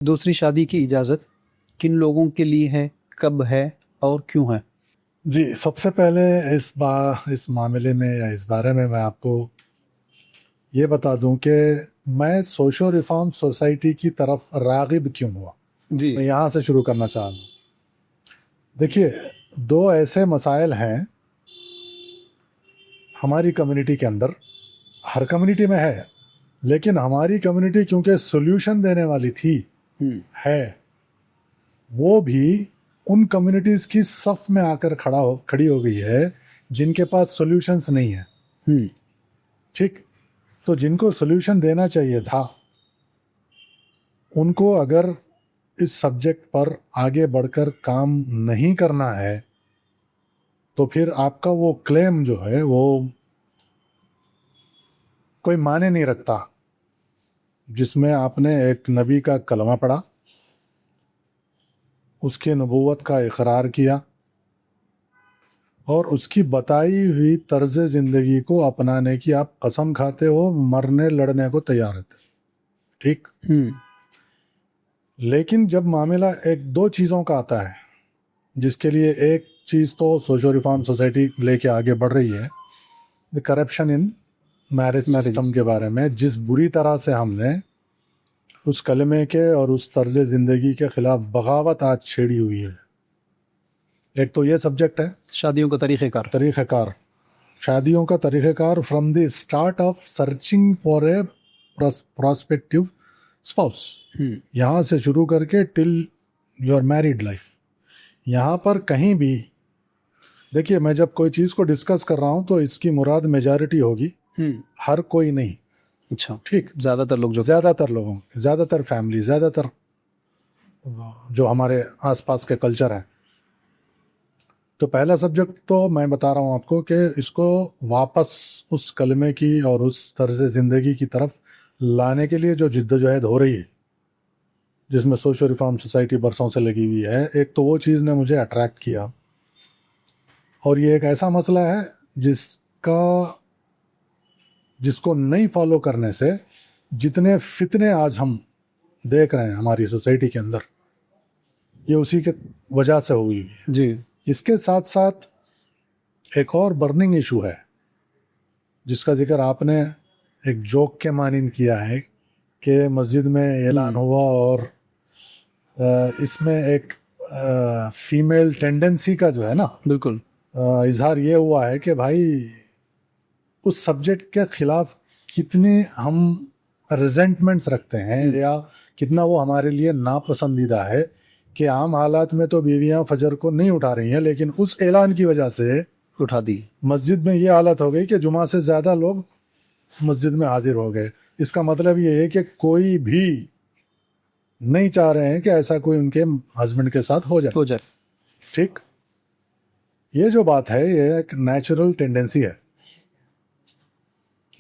दूसरी शादी की इजाज़त किन लोगों के लिए है, कब है और क्यों है? जी, सबसे पहले इस मामले में या इस बारे में मैं आपको ये बता दूं कि मैं सोशल रिफॉर्म सोसाइटी की तरफ राग़िब क्यों हुआ। जी। मैं यहाँ से शुरू करना चाह रहा हूँ। देखिए, दो ऐसे मसाइल हैं हमारी कम्युनिटी के अंदर, हर कम्युनिटी में है, लेकिन हमारी कम्युनिटी क्योंकि सॉल्यूशन देने वाली थी है, वो भी उन कम्युनिटीज़ की सफ़ में आकर खड़ी हो गई है जिनके पास सॉल्यूशंस नहीं है। ठीक, तो जिनको सॉल्यूशन देना चाहिए था, उनको अगर इस सब्जेक्ट पर आगे बढ़कर काम नहीं करना है, तो फिर आपका वो क्लेम जो है वो कोई माने नहीं रखता, जिसमें आपने एक नबी का कलमा पढ़ा, उसके नबूवत का इकरार किया और उसकी बताई हुई तर्ज ज़िंदगी को अपनाने की आप कसम खाते हो, मरने लड़ने को तैयार रहते। ठीक, लेकिन जब मामला एक दो चीज़ों का आता है, जिसके लिए एक चीज़ तो सोशल रिफॉर्म सोसाइटी लेके आगे बढ़ रही है, the corruption in marriage system के बारे में, जिस बुरी तरह से हमने उस कलमे के और उस तर्ज ज़िंदगी के ख़िलाफ़ बगावत आज छेड़ी हुई है। एक तो ये सब्जेक्ट है, शादियों का तरीक़ेकार, शादियों का तरीक़ेकार from the start of searching for a prospective spouse, यहाँ से शुरू करके टिल योर मैरिड लाइफ। यहाँ पर कहीं भी देखिए, मैं जब कोई चीज़ को डिस्कस कर रहा हूँ तो इसकी मुराद मेजॉरिटी होगी, हर कोई नहीं। अच्छा, ठीक, ज़्यादातर लोगों, ज़्यादातर फैमिली, ज़्यादातर जो हमारे आसपास के कल्चर हैं। तो पहला सब्जेक्ट तो मैं बता रहा हूँ आपको कि इसको वापस उस कलमे की और उस तर्ज ज़िंदगी की तरफ लाने के लिए जो जिद्दोजहद हो रही है, जिसमें सोशल रिफॉर्म सोसाइटी बरसों से लगी हुई है, एक तो वो चीज़ ने मुझे अट्रैक्ट किया। और ये एक ऐसा मसला है जिसको नहीं फॉलो करने से जितने फितने आज हम देख रहे हैं हमारी सोसाइटी के अंदर, ये उसी के वजह से हुई है। जी। इसके साथ साथ एक और बर्निंग इशू है जिसका जिक्र आपने एक जोक के मानिंद किया है कि मस्जिद में ऐलान हुआ और इसमें एक फीमेल टेंडेंसी का जो है ना, बिल्कुल इजहार ये हुआ है कि भाई उस सब्जेक्ट के खिलाफ कितने हम रिजेंटमेंट्स रखते हैं या कितना वो हमारे लिए नापसंदीदा है कि आम हालात में तो बीवियां फजर को नहीं उठा रही हैं, लेकिन उस ऐलान की वजह से उठा दी। मस्जिद में ये हालत हो गई कि जुमा से ज़्यादा लोग मस्जिद में हाजिर हो गए। इसका मतलब ये है कि कोई भी नहीं चाह रहे हैं कि ऐसा कोई उनके हस्बैंड के साथ हो जाए। ठीक, ये जो बात है ये एक नेचुरल टेंडेंसी है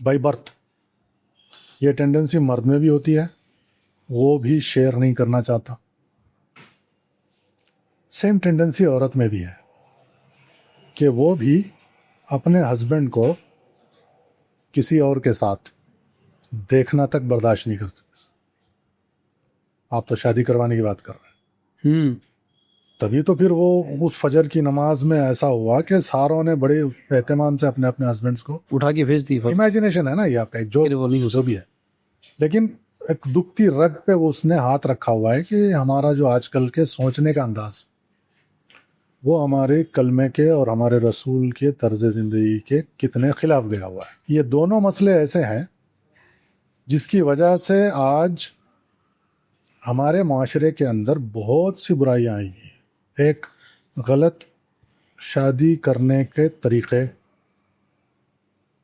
बाय बर्थ। ये टेंडेंसी मर्द में भी होती है, वो भी शेयर नहीं करना चाहता। सेम टेंडेंसी औरत में भी है कि वो भी अपने हस्बैंड को किसी और के साथ देखना तक बर्दाश्त नहीं कर सकते। आप तो शादी करवाने की बात कर रहे हैं। तभी तो फिर वो उस फजर की नमाज में ऐसा हुआ कि सारों ने बड़े एहतमाम से अपने अपने हस्बैंड्स को उठा के भेज दी। इमेजिनेशन है ना ये आपका, जो भी है, लेकिन एक दुखती रग पे उसने हाथ रखा हुआ है कि हमारा जो आजकल के सोचने का अंदाज, वो हमारे कलमे के और हमारे रसूल के तर्ज ज़िंदगी के कितने खिलाफ गया हुआ है। ये दोनों मसले ऐसे हैं जिसकी वजह से आज हमारे माशरे के अंदर बहुत सी बुराइयां आई हैं। एक गलत शादी करने के तरीक़े,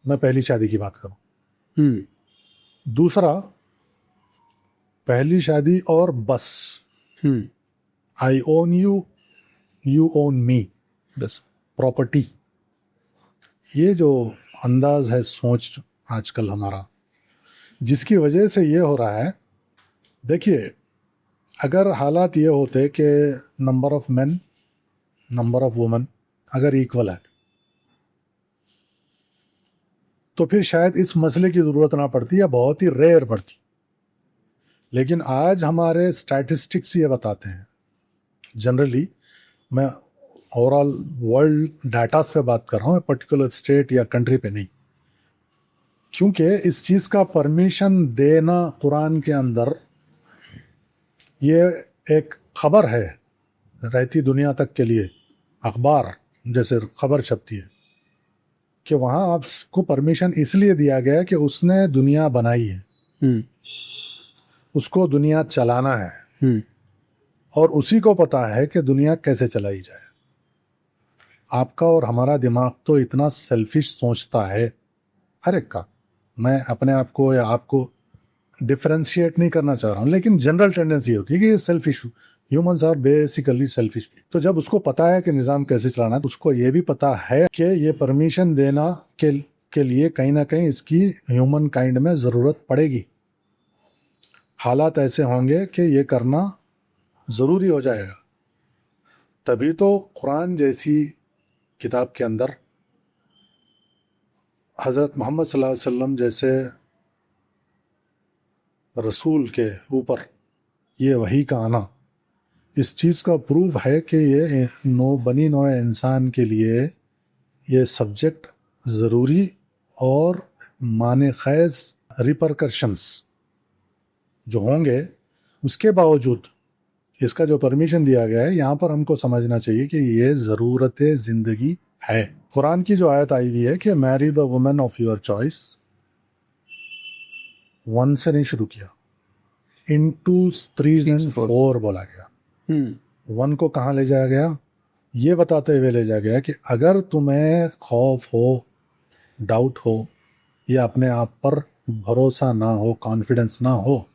मैं पहली शादी की बात करूं। दूसरा, पहली शादी और बस, आई ओन यू, यू ओन मी, बस प्रॉपर्टी। ये जो अंदाज है सोच आजकल हमारा, जिसकी वजह से ये हो रहा है। देखिए, अगर हालात ये होते कि number of main, number of women अगर इक्वल है, तो फिर शायद इस मसले की ज़रूरत ना पड़ती या बहुत ही रेयर पड़ती। लेकिन आज हमारे स्टैटिस्टिक्स ये बताते हैं, जनरली मैं ओवरऑल वर्ल्ड डाटास पे बात कर रहा हूँ, पर्टिकुलर स्टेट या कंट्री पे नहीं, क्योंकि इस चीज़ का परमिशन देना कुरान के अंदर ये एक खबर है रहती दुनिया तक के लिए, अखबार जैसे खबर छपती है, कि वहाँ आपको परमिशन इसलिए दिया गया है कि उसने दुनिया बनाई है, उसको दुनिया चलाना है, और उसी को पता है कि दुनिया कैसे चलाई जाए। आपका और हमारा दिमाग तो इतना सेल्फिश सोचता है हर एक का, मैं अपने आप को या आपको डिफरेंशिएट नहीं करना चाह रहा हूँ, लेकिन जनरल टेंडेंसी होती है कि ये selfish, humans are basically selfish. तो जब उसको पता है कि निज़ाम कैसे चलाना है, तो उसको ये भी पता है कि ये परमिशन देना के लिए कहीं ना कहीं इसकी ह्यूमन काइंड में ज़रूरत पड़ेगी, हालात ऐसे होंगे कि ये करना ज़रूरी हो जाएगा। तभी तो कुरान जैसी किताब के अंदर हज़रत मोहम्मद सल्लल्लाहु अलैहि वसल्लम जैसे रसूल के ऊपर ये वही का आना इस चीज़ का प्रूव है कि ये बनी नौ इंसान के लिए ये सब्जेक्ट ज़रूरी और माने खैज़ रिपरकशंस जो होंगे, उसके बावजूद इसका जो परमिशन दिया गया है, यहाँ पर हमको समझना चाहिए कि ये ज़रूरत ज़िंदगी है। कुरान की जो आयत आई हुई है कि marry the women of your choice, 1 से नहीं शुरू किया, इनटू 3 and 4 बोला गया। 1 को कहाँ ले जाया गया, ये बताते हुए ले जाया गया कि अगर तुम्हें खौफ हो, डाउट हो, या अपने आप पर भरोसा ना हो, कॉन्फिडेंस ना हो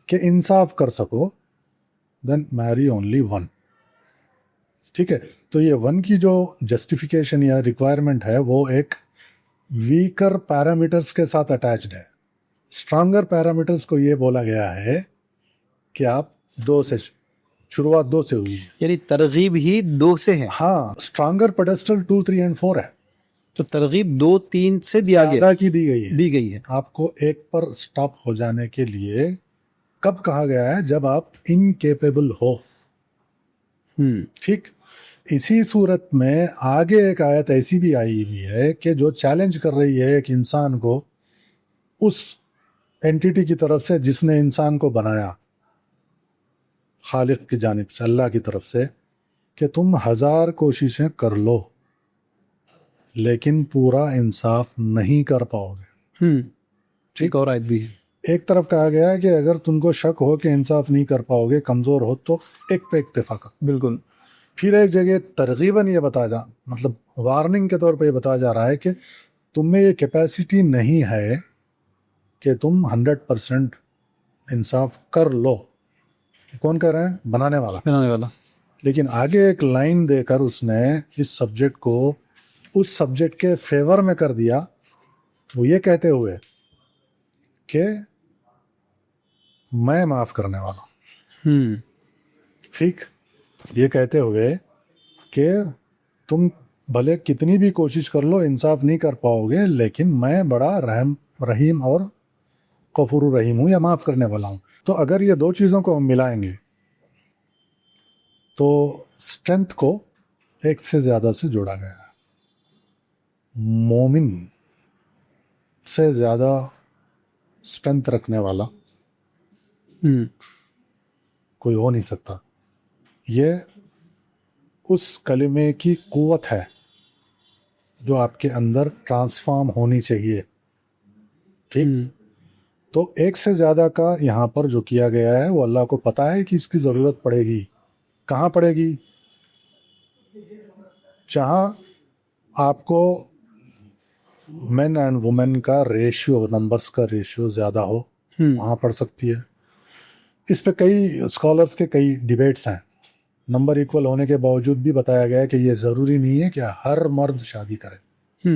कि इंसाफ कर सको, देन मैरी ओनली 1। ठीक है, तो ये 1 की जो जस्टिफिकेशन या रिक्वायरमेंट है वो एक वीकर पैरामीटर्स के साथ अटैच्ड है। स्ट्रांगर पैरामीटर्स को ये बोला गया है कि आप 2 से शुरुआत 2 से हुई, यानी तरगीब ही 2 से है। हाँ, स्ट्रांगर पेडेस्टल 2, 3 and 4 है, तो तरगीब 2, 3 से दिया गया, की दी गई है। आपको एक पर स्टॉप हो जाने के लिए कब कहा गया है, जब आप इनकेपेबल हो। ठीक, इसी सूरत में आगे एक आयत ऐसी भी आई हुई है कि जो चैलेंज कर रही है एक इंसान को उस एंटिटी की तरफ से जिसने इंसान को बनाया, खालिक की जानिब से, अल्लाह की तरफ से, कि तुम 1000 कोशिशें कर लो लेकिन पूरा इंसाफ नहीं कर पाओगे। ठीक, और आयत भी है। एक तरफ कहा गया है कि अगर तुमको शक हो कि इंसाफ नहीं कर पाओगे, कमज़ोर हो, तो एक पे इत्तेफाक। बिल्कुल। फिर एक जगह तरगीबन ये मतलब वार्निंग के तौर पे ये बताया जा रहा है कि तुम में ये कैपेसिटी नहीं है कि तुम 100% इंसाफ कर लो। कौन कह रहे हैं, बनाने वाला। लेकिन आगे एक लाइन देकर उसने इस सब्जेक्ट को उस सब्जेक्ट के फेवर में कर दिया, वो ये कहते हुए कि मैं माफ करने वाला। ठीक, ये कहते हुए कि तुम भले कितनी भी कोशिश कर लो इंसाफ नहीं कर पाओगे, लेकिन मैं बड़ा रहीम और गफूर रहीम हूँ, या माफ़ करने वाला हूँ। तो अगर ये 2 चीज़ों को हम मिलाएंगे तो स्ट्रेंथ को एक से ज़्यादा से जोड़ा गया है। मोमिन से ज़्यादा स्ट्रेंथ रखने वाला कोई हो नहीं सकता। ये उस कलिमे की कुव्वत है जो आपके अंदर ट्रांसफॉर्म होनी चाहिए। ठीक, तो एक से ज़्यादा का यहाँ पर जो किया गया है, वो अल्लाह को पता है कि इसकी ज़रूरत पड़ेगी। कहाँ पड़ेगी, जहाँ आपको मेन एंड वुमेन का रेशियो, नंबर्स का रेशियो ज़्यादा हो, वहाँ पड़ सकती है। इस पे कई स्कॉलर्स के कई डिबेट्स हैं। नंबर इक्वल होने के बावजूद भी बताया गया है कि ये ज़रूरी नहीं है कि हर मर्द शादी करे।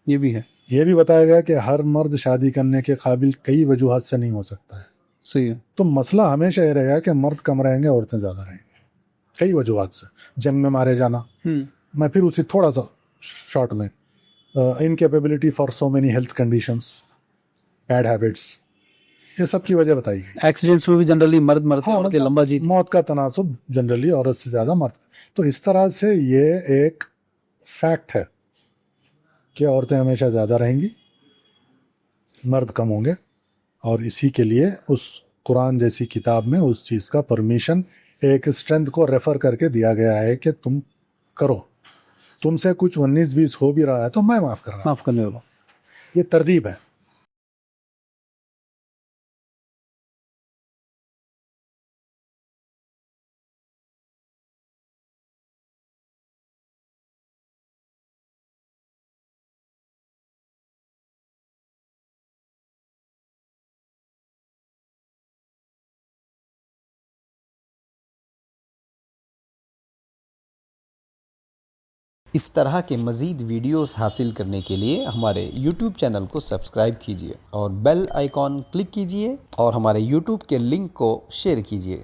ये भी है। ये भी बताया गया कि हर मर्द शादी करने के काबिल कई वजूहात से नहीं हो सकता है। सही है। तो मसला हमेशा ये रहेगा कि मर्द कम रहेंगे, औरतें ज़्यादा रहेंगी, कई वजूहात से। जंग में मारे जाना, मैं फिर उसी थोड़ा सा शॉर्ट में, incapability for so many health conditions, bad habits, ये सब की वजह बताई गई। एक्सीडेंट्स में भी जनरली मर्द मरते हैं, हाँ, औरतें लंबा जीती। मौत का तनासुब जनरली औरत से ज़्यादा मर्द। तो इस तरह से ये एक फैक्ट है कि औरतें हमेशा ज़्यादा रहेंगी, मर्द कम होंगे। और इसी के लिए उस कुरान जैसी किताब में उस चीज़ का परमिशन एक स्ट्रेंथ को रेफर करके दिया गया है कि तुम करो, तुमसे कुछ 19-20 हो भी रहा है तो मैं माफ़ कर रहा हूँ। माफ़ करने वाला। ये तरगीब है। इस तरह के मज़ीद वीडियोस हासिल करने के लिए हमारे YouTube चैनल को सब्सक्राइब कीजिए और बेल आइकॉन क्लिक कीजिए और हमारे YouTube के लिंक को शेयर कीजिए।